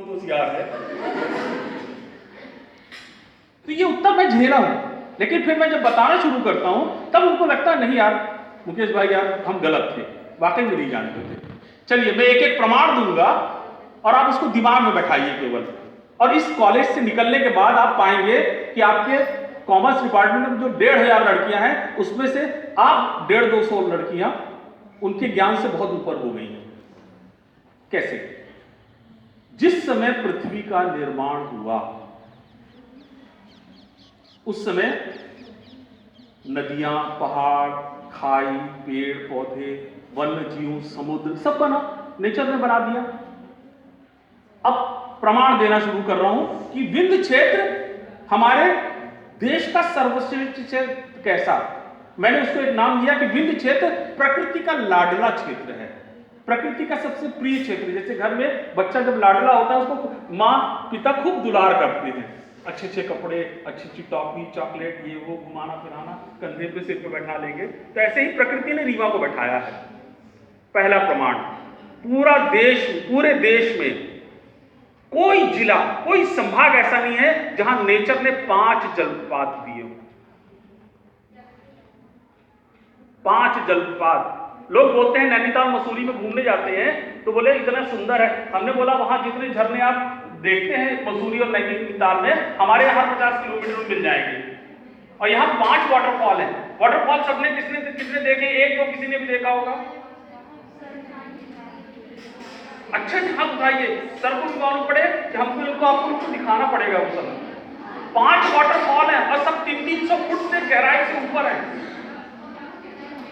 होशियार है। तो ये उत्तर मैं झेला हूं, लेकिन फिर मैं जब बताना शुरू करता हूं तब उनको लगता है नहीं यार मुकेश भाई यार हम गलत थे, वाकई में नहीं जानते थे। चलिए मैं एक एक प्रमाण दूंगा और आप उसको दिमाग में बैठाइए केवल, और इस कॉलेज से निकलने के बाद आप पाएंगे कि आपके कॉमर्स डिपार्टमेंट में जो 1500 लड़कियां हैं उसमें से आप 150-200 लड़कियां उनके ज्ञान से बहुत ऊपर हो गई हैं। कैसे? जिस समय पृथ्वी का निर्माण हुआ उस समय नदियां, पहाड़, खाई, पेड़ पौधे, वन्य जीव, समुद्र सब बना, नेचर ने बना दिया। अब प्रमाण देना शुरू कर रहा हूं कि विंध्य क्षेत्र हमारे देश का सर्वश्रेष्ठ क्षेत्र कैसा। मैंने उसको एक नाम दिया कि विंध्य क्षेत्र प्रकृति का लाडला क्षेत्र है, प्रकृति का सबसे प्रिय क्षेत्र। जैसे घर में बच्चा जब लाडला होता है उसको माँ पिता खूब दुलार करते हैं, अच्छे अच्छे कपड़े, अच्छी अच्छी टॉफी, चॉकलेट, ये वो, घुमाना फिराना, कंधे पे सिर पे बैठा लेंगे। तो ऐसे ही प्रकृति ने रीवा को बैठाया है। पहला प्रमाण, पूरे देश में कोई जिला, कोई संभाग ऐसा नहीं है जहां नेचर ने 5 जलप्रपात दिए हो। 5 जलप्रपात। लोग बोलते हैं नैनीताल मसूरी में घूमने जाते हैं तो बोले इतना सुंदर है। हमने बोला वहां जितने झरने आप देखते हैं मसूरी और नैनीताल में, हमारे यहाँ 50 किलोमीटर में मिल जाएंगे। और यहाँ 5 वाटरफॉल है। वाटरफॉल सबने किसने देखे? एक तो किसी ने भी देखा होगा। अच्छे से हाथ उठाइए, सर को भी मालूम पड़े कि हमको आपको दिखाना पड़ेगा। वो सब 5 वाटरफॉल है और सब 300 फुट से गहराई से ऊपर है।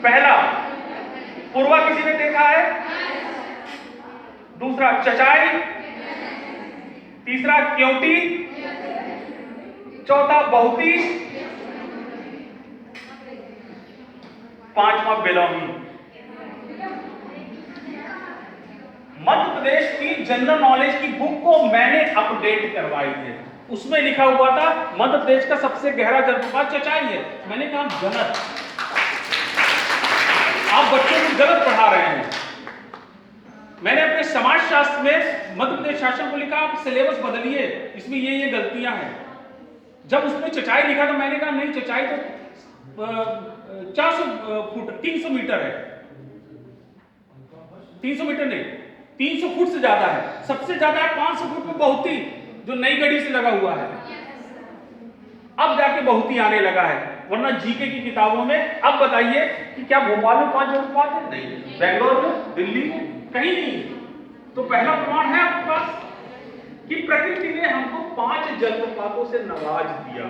पहला पूर्वा किसी ने देखा है? दूसरा चचाई, तीसरा क्योंटी, चौथा बहुती, पांचवा बेलौनी। मध्य प्रदेश की जनरल नॉलेज की बुक को मैंने अपडेट करवाई है, उसमें लिखा हुआ था मध्य प्रदेश का सबसे गहरा जलप्रपात चचाई है। मैंने कहा गलत, आप बच्चों को गलत पढ़ा रहे हैं। मैंने अपने समाज शास्त्र में मध्य प्रदेश शासन को लिखा आप सिलेबस बदलिए, इसमें ये गलतियां हैं। जब उसने चचाई लिखा तो मैंने कहा नहीं, चचाई तो 400 फुट 300 मीटर है, 300 मीटर नहीं 300 फुट से ज्यादा है। सबसे ज्यादा है 500 फुट में बहुती, जो नई गढ़ी से लगा हुआ है। अब जाके बहुती आने लगा है, वरना जीके की किताबों में। अब बताइए कि क्या भोपाल में 5 जलप्रपात है? नहीं। बेंगलोर में, दिल्ली में, कहीं नहीं। तो पहला प्रमाण है आपके पास कि प्रकृति ने हमको 5 जलप्रपातों से नवाज दिया।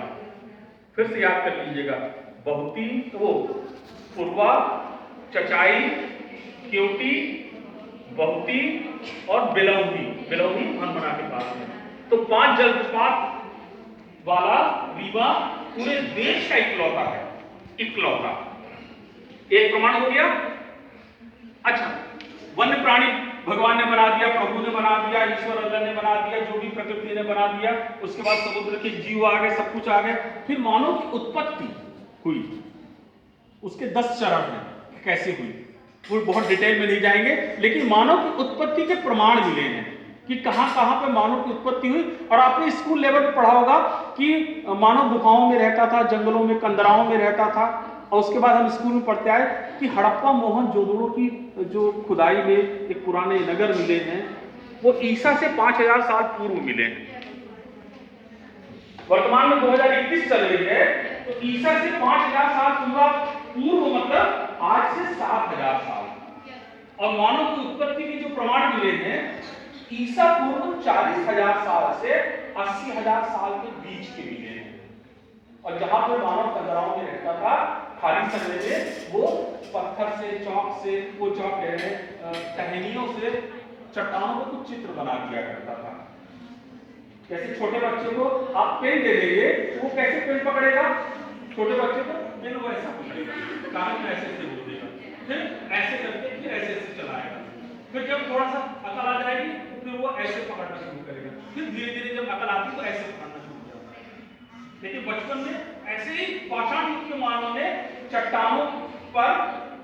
फिर से याद कर लीजिएगा, बहुती, वो पूर्वा, चचाई, क्योटी, बहुती और बेलौनी। बेलौनी मनमना के पास में। तो 5 जलप्रपात वाला रीवा पूरे देश का इकलौता है, इकलौता। एक प्रमाण हो गया। अच्छा, वन्य प्राणी भगवान ने बना दिया, प्रभु ने बना दिया, ईश्वर अल्लाह ने बना दिया, जो भी प्रकृति ने बना दिया। उसके बाद समुद्र के जीव आ गए, सब कुछ आ गए। फिर मानव की उत्पत्ति हुई, उसके 10 चरण हैं कैसे हुई, वो बहुत डिटेल में नहीं जाएंगे, लेकिन मानव की उत्पत्ति के प्रमाण मिले हैं कि कहां कहां पे मानव की उत्पत्ति हुई। और आपने स्कूल लेवल पे पढ़ा होगा कि मानव गुफाओं में रहता था, जंगलों में, कंदराओं में रहता था। और उसके बाद हम स्कूल में पढ़ते आए कि हड़प्पा मोहनजोदड़ो की जो खुदाई में एक पुराने नगर मिले हैं, वो ईसा से 5000 साल पूर्व मिले हैं। वर्तमान में 2021 चल रही है, तो ईसा से 5000 साल पूर्व मतलब आज से 7000 साल। और मानव की उत्पत्ति के जो प्रमाण मिले हैं, ईसा पूर्व 40,000 साल से 80,000 साल के बीच के मिले हैं। और जहां पर मानव कंदराओं में रहता था, खाली समय में वो पत्थर से, चौक से, वो चौक कह रहे हैं टहनियों से चट्टानों को कुछ चित्र बना दिया करता था। जैसे छोटे बच्चे को आप पेन दे देंगे, वो कैसे पेन पकड़ेगा? छोटे बच्चे को पेन वो ऐसा पकड़ेगा, कान में ऐसे बोल देगा, फिर ऐसे करके फिर ऐसे चलाएगा। फिर जब थोड़ा सा अकल आ जाएगी तो फिर वो ऐसे पकड़ना शुरू करेगा। फिर धीरे धीरे जब अकल आती तो ऐसे पकड़ना शुरू हो जाता है। लेकिन बचपन में ऐसे ही पाषाण युग के मानव ने चट्टानों पर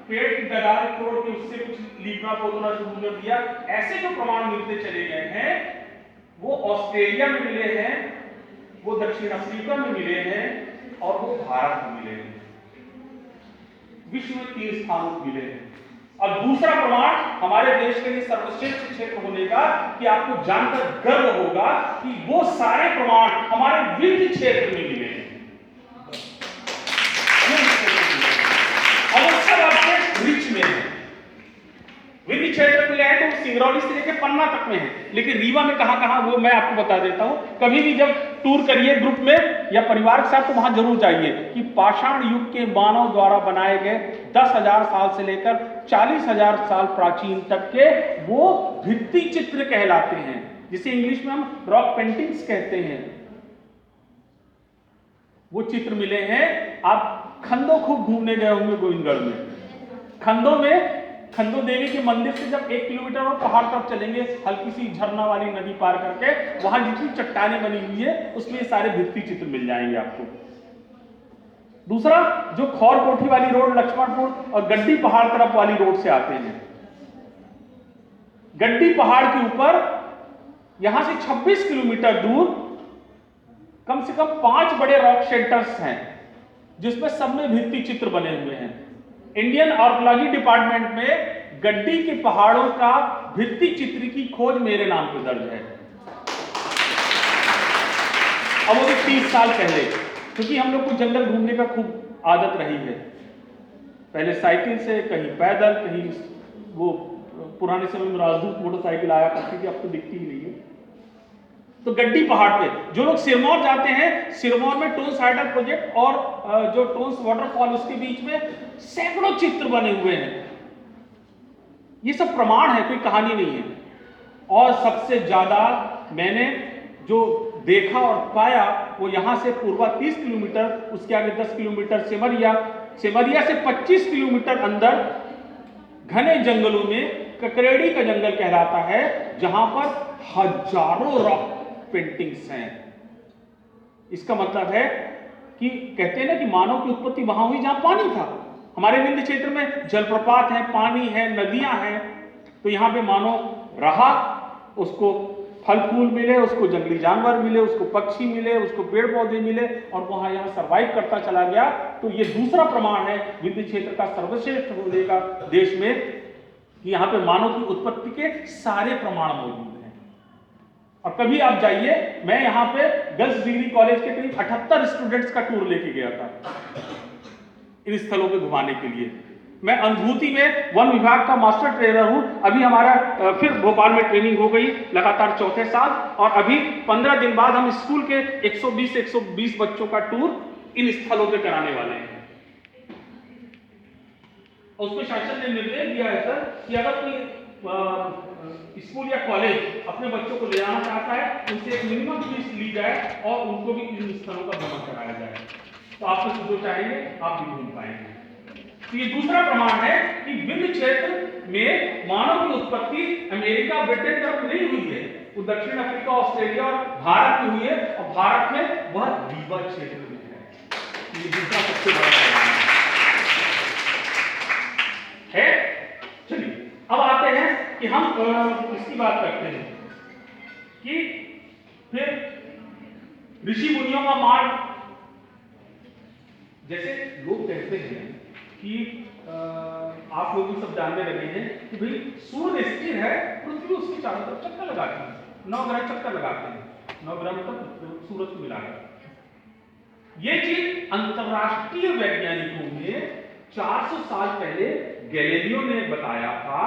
पेड़ की डगार तोड़ के उससे कुछ लिखना पोतना शुरू कर दिया। ऐसे जो प्रमाण मिलते चले गए हैं वो ऑस्ट्रेलिया में मिले हैं, वो दक्षिण अफ्रीका में मिले हैं और वो भारत में मिले हैं। विश्व में 3 स्थानों पर मिले हैं। और दूसरा प्रमाण हमारे देश के लिए सर्वश्रेष्ठ क्षेत्र होने का कि आपको जानकर गर्व होगा कि वो सारे प्रमाण हमारे विंध्य क्षेत्र में मिले हैं। और वो सब आपके रिच में है। विंध्य क्षेत्र मिले हैं तो सिंगरौली से लेकर पन्ना तक में है, लेकिन रीवा में कहां वो मैं आपको बता देता हूं। कभी भी जब टूर करिए ग्रुप में या परिवार के साथ तो वहां जरूर जाइए कि पाषाण युग के मानव द्वारा बनाए गए 10,000 साल से लेकर 40,000 साल प्राचीन तक के वो भित्ति चित्र कहलाते हैं, जिसे इंग्लिश में हम रॉक पेंटिंग्स कहते हैं। वो चित्र मिले हैं। आप खंडों खूब घूमने गए होंगे गोविंदगढ़ में। खंडों में खंडो देवी के मंदिर से जब 1 किलोमीटर और पहाड़ तरफ चलेंगे, हल्की सी झरना वाली नदी पार करके, वहां जितनी चट्टानें बनी हुई है उसमें सारे भित्ति चित्र मिल जाएंगे आपको। दूसरा, जो खौर कोठी वाली रोड लक्ष्मणपुर और गड्डी पहाड़ तरफ वाली रोड से आते हैं, गड्डी पहाड़ के ऊपर यहां से 26 किलोमीटर दूर कम से कम 5 बड़े रॉक शेल्टर्स हैं, जिसमें सब में भित्ति चित्र बने हुए हैं। इंडियन आर्कियोलॉजी डिपार्टमेंट में गड्डी के पहाड़ों का भित्ति चित्र की खोज मेरे नाम पर दर्ज है। अब वो भी 30 साल पहले, क्योंकि हम लोग को जंगल घूमने का खूब आदत रही है। पहले साइकिल से, कहीं पैदल, कहीं वो पुराने समय में राजदूत मोटरसाइकिल आया करती थी, अब तो दिखती ही नहीं है। तो गड्डी पहाड़ पे जो लोग सिरमौर जाते हैं, सिरमौर में टोन्स हाइडल प्रोजेक्ट और जो टोन्स वाटरफॉल उसके बीच में सैकड़ों चित्र बने हुए हैं। ये सब प्रमाण है, कोई कहानी नहीं है। और सबसे ज्यादा मैंने जो देखा और पाया वो यहां से पूर्वा 30 किलोमीटर, उसके आगे 10 किलोमीटर सेमरिया से 25 किलोमीटर अंदर घने जंगलों में ककरेड़ी का जंगल कहलाता है, जहां पर हजारों रॉक पेंटिंग्स हैं। इसका मतलब है कि कहते हैं ना कि मानव की उत्पत्ति वहां हुई जहां पानी था। हमारे विंध्य क्षेत्र में जलप्रपात है, पानी है, नदियां हैं, तो यहां पे मानव रहा, उसको फल फूल मिले, उसको जंगली जानवर मिले, उसको पक्षी मिले, उसको पेड़ पौधे मिले और वहां यहां सरवाइव करता चला गया। तो ये दूसरा प्रमाण है विंध्य क्षेत्र का सर्वश्रेष्ठ होने का देश में, कि यहां पे मानव की उत्पत्ति के सारे प्रमाण मौजूद हैं। और कभी आप जाइए, मैं यहाँ पे गर्ल्स डिग्री कॉलेज के करीब 78 स्टूडेंट्स का टूर लेके गया था इन स्थलों पे घुमाने के लिए। मैं अनुभूति में वन विभाग का मास्टर ट्रेनर हूँ। अभी हमारा फिर भोपाल में ट्रेनिंग हो गई लगातार 4थे साल, और अभी 15 दिन बाद हम स्कूल के 120 बच्चों का टूर इन स्थलों पे कराने वाले हैं। उसमें शासन ने निर्देश दिया है सर कि अगर कोई स्कूल या कॉलेज अपने बच्चों को ले आना चाहता है, उनसे एक मिनिमम फीस ली जाए और उनको भी इन स्थलों का भ्रमण कराया जाए, तो आप जो चाहेंगे आप भी घूम पाएंगे। तो ये दूसरा प्रमाण है कि विंध्य क्षेत्र में मानव की उत्पत्ति अमेरिका, ब्रिटेन तरफ नहीं हुई है, वो दक्षिण अफ्रीका, ऑस्ट्रेलिया और भारत में हुई है, और भारत में वह रीवा क्षेत्र में है। ये दूसरा सबसे बड़ा प्रमाण है। चलिए अब आते हैं कि हम इसकी बात करते हैं कि फिर ऋषि मुनियों का मार्ग, जैसे लोग कहते हैं कि आप लोग भी सब जानने लगे हैं कि भाई सूर्य स्थिर है, पृथ्वी उसके चारों तरफ चक्कर लगाती है, 9 ग्रह चक्कर लगाते हैं, 9 ग्रह मतलब सूरज को मिलाकर। ये चीज अंतरराष्ट्रीय वैज्ञानिकों ने 400 साल पहले गैलीलियो ने बताया था,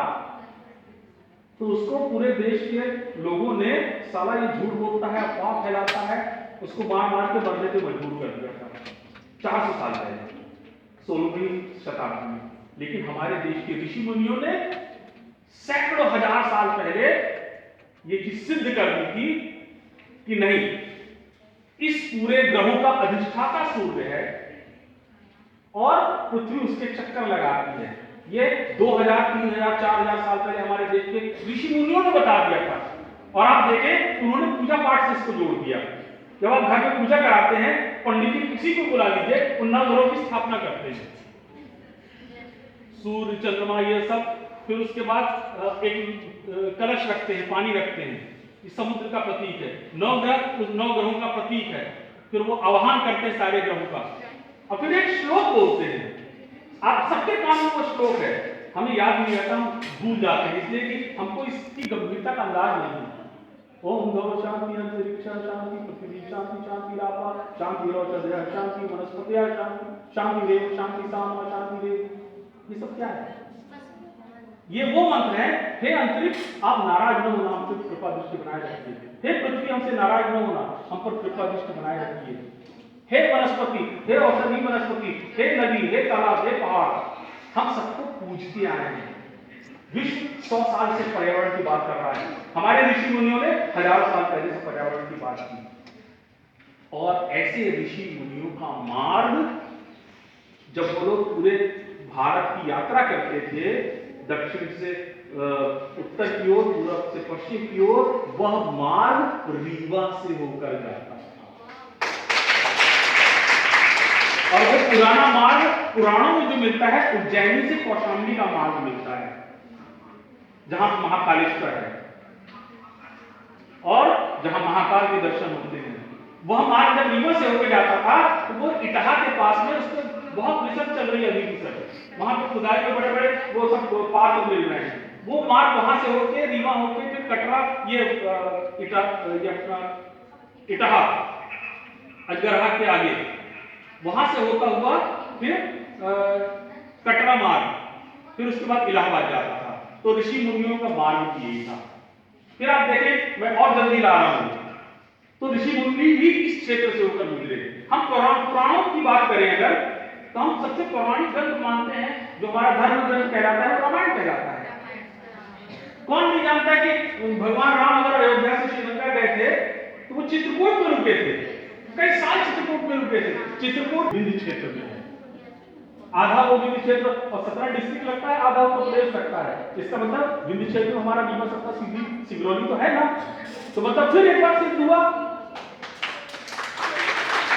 तो उसको पूरे देश के लोगों ने साला ये झूठ बोलता है, अफवाह फैलाता है, उसको मार मार के मरने पे मजबूर कर दिया था 400 साल पहले, 16वीं शताब्दी में। लेकिन हमारे देश के ऋषि मुनियों ने सैकड़ों हजार साल पहले ये चीज सिद्ध कर दी थी कि नहीं, इस पूरे ग्रहों का अधिष्ठाता सूर्य है और पृथ्वी उसके चक्कर लगाती है। ये 2000, 3000, 4000 साल पहले हमारे देश के ऋषि मुनियों ने बता दिया था। और आप देखें, उन्होंने पूजा पाठ से इसको जोड़ दिया। जब आप घर में पूजा कराते हैं, पंडित जी किसी को बुला लीजिए, उन 9 ग्रहों की स्थापना करते हैं, सूर्य, चंद्रमा, ये सब। फिर उसके बाद एक कलश रखते हैं, पानी रखते हैं, इस समुद्र का प्रतीक है, 9 ग्रह उस 9 ग्रहों का प्रतीक है। फिर वो आह्वान करते हैं सारे ग्रहों का, और फिर एक श्लोक बोलते हैं। आप सबके कान में वो श्लोक है, हमें याद नहीं रहता, हम भूल जाते हैं, इसलिए कि हमको इसकी गंभीरता का अंदाज नहीं है। ओम द्यौः शांति अंतरिक्ष शांति पृथ्वी शांति शांति रापा शांति रोषधयः शांति वनस्पतयः शांति शांति रेव शांति सामा शांति रेव। ये सब क्या है? ये वो मंत्र है, हे अंतरिक्ष आप नाराज न होना, हम पर कृपा दृष्टि बनाए रखिए। हे पृथ्वी हमसे नाराज न होना, हम पर कृपा दृष्टि बनाए रखिए। हे वनस्पति, हे औषधि वनस्पति, हे नदी, हे तालाब, हे पहाड़, हम सबको पूजते आए हैं। विश्व 100 साल से पर्यावरण की बात कर रहा है, हमारे ऋषि मुनियों ने हजारों साल पहले से पर्यावरण की बात की। और ऐसे ऋषि मुनियों का मार्ग जब वो लोग पूरे भारत की यात्रा करते थे, दक्षिण से उत्तर की ओर, पूर्व से पश्चिम की ओर, वह मार्ग रीवा से होकर जाता था। और वो पुराना मार्ग पुराणों में जो मिलता है, उज्जैनी से कौशाम्बी का मार्ग मिलता है, जहां महाकालेश्वर है और जहां महाकाल के दर्शन होते हैं। वह मार्ग जब रीवा से होकर जाता था तो वो इटाहा के पास में, उसको बहुत रिसर्च चल रही है अभी रिसर्च, वहां पे खुदाई में बड़े बड़े वो सब पात्र मिल रहे हैं। वो मार्ग वहां से होके रीवा होके फिर कटरा, ये इटाहा अजगरहा के आगे, वहां से होता हुआ फिर कटरा मार्ग, फिर उसके बाद इलाहाबाद जाता था। तो ऋषि मुनियों का मार्ग यही था। फिर आप देखें, मैं और जल्दी ला रहा हूं, तो ऋषि मुनि भी इस क्षेत्र से होकर गुजरे। हम पुराणों की बात करें अगर, तो हम सबसे पौराणिक ग्रंथ मानते हैं, जो हमारा धर्म ग्रंथ कहलाता है, रामायण कहलाता है। कौन नहीं जानता कि भगवान राम अगर अयोध्या से श्रीलंका गए थे तो वो चित्रकूट में रुके थे, कई साल चित्रकूट में रुके थे। चित्रकूट विंध्य क्षेत्र में है, आधा वो विंध्य क्षेत्र और 17 डिस्ट्रिक्ट लगता है, आधा उत्तर प्रदेश लगता है। इसका मतलब विंध्य क्षेत्र में हमारा रीवा, सतना, सीधी, सिंगरौली तो है ना। तो मतलब फिर एक बार सिद्ध हुआ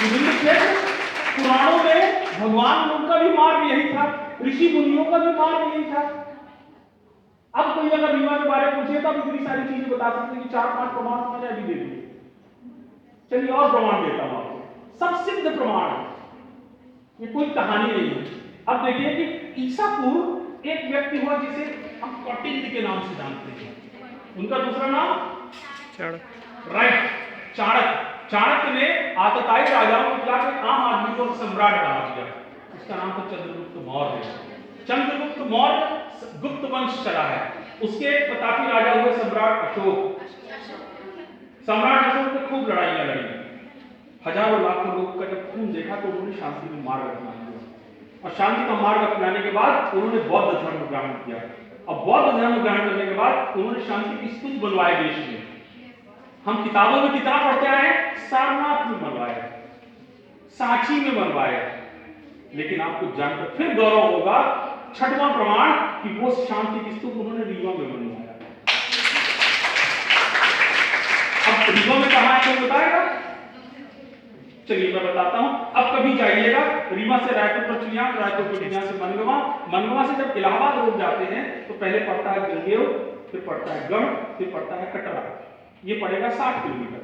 विंध्य क्षेत्र पुराणों में भगवान लोग का भी मार्ग यही था, ऋषि मुनियों का भी मार्ग यही था। अब कोई अगर रीवा के बारे में पूछे तो अब इतनी सारी चीजें बता सकते हैं कि 4-5 प्रमाण मैंने अभी दे दिए। चलिए और प्रमाण देता हूं आपको, सब सिद्ध प्रमाण, ये कोई कहानी नहीं है। अब देखिए कि ईसा पूर्व एक व्यक्ति हुआ जिसे हम कौटिल्य के नाम से जानते हैं, उनका दूसरा नाम राइट, चाणक्य। चाणक्य ने आतताई राजाओं के खिलाफ एक आम आदमी को सम्राट बना दिया, उसका नाम था चंद्रगुप्त मौर्य। चंद्रगुप्त मौर्य गुप्त वंश चला है, उसके प्रतापी राजा हुए सम्राट अशोक। सम्राट अशोक ने खूब लड़ाइयां लड़ी, हजारों लाखों लोग का जब खून देखा तो उन्होंने शांति का मार्ग अपना लिया, और शांति का मार्ग अपनाने के बाद उन्होंने बौद्ध धर्म ग्रहण किया। और बौद्ध धर्म ग्रहण करने के बाद उन्होंने शांति की स्तूप बनवाए देश में। हम किताबों में कितना पढ़ते आए हैं, सारनाथ में बनवाया, सांची में बनवाया, लेकिन आपको जानकर फिर गौरव होगा, छठवां प्रमाण कि वो शांति की स्तूप उन्होंने रीवा में बनवाया। अब रीवा में कहां है कोई बताएगा? चलिए मैं बताता हूं। अब कभी जाइएगा रीवा से रायपुर पर चिड़िया, रायपुर पर चिड़िया से मनगवा, मनगवा से जब इलाहाबाद रोड जाते हैं तो पहले पड़ता है गंगेव, फिर पड़ता है गढ़, फिर पड़ता है कटरा, ये पड़ेगा 60 किलोमीटर।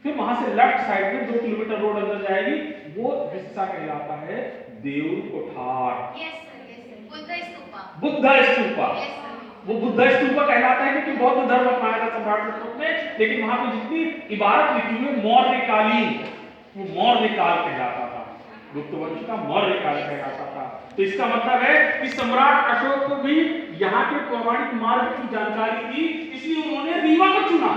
फिर वहां से लेफ्ट साइड में 2 किलोमीटर रोड अंदर जाएगी, वो हिस्सा कहलाता है देउर कोठार, बुद्ध स्तूपा। वो बुद्ध स्तूपा कहलाता है क्योंकि बौद्ध धर्म अपनाया था सम्राट अशोक ने, लेकिन वहां पे जितनी इबारत लिखी हुई मौर्यकालीन, वो मौर्य काल कहलाता था, गुप्त वंश का मौर्य काल कहलाता था। तो इसका मतलब है कि सम्राट अशोक को भी यहाँ के पौराणिक मार्ग की जानकारी थी, इसलिए उन्होंने रीवा को चुना।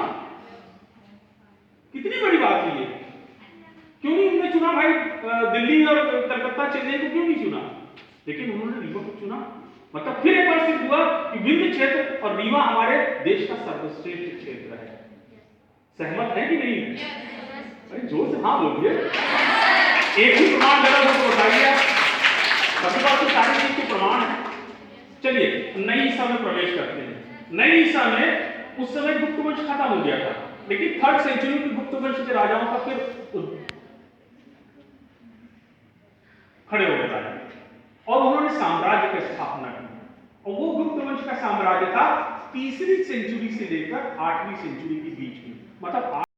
कितनी बड़ी बात है ये, क्यों नहीं उन्होंने चुना भाई दिल्ली और कलकत्ता, चेन्नई को क्यों नहीं चुना, लेकिन उन्होंने रीवा को चुना। मतलब फिर एक बार सिद्ध हुआ कि विंध्य क्षेत्र और रीवा हमारे देश का सर्वश्रेष्ठ क्षेत्र है। सहमत है कि नहीं? अरे जोर से हाँ बोलिए। एक ही प्रमाण गलत हो तो बताइए, सबके पास तो सारी चीज के प्रमाण है। चलिए नई ईसा में प्रवेश करते हैं। नई ईसा में उस समय गुप्त वंश खत्म हो गया था, लेकिन 3rd सेंचुरी में गुप्त वंश के राजाओं का फिर खड़े हो गए और उन्होंने साम्राज्य की स्थापना की। और वो गुप्त वंश का साम्राज्य था तीसरी सेंचुरी से लेकर 8वीं सेंचुरी के बीच में, मतलब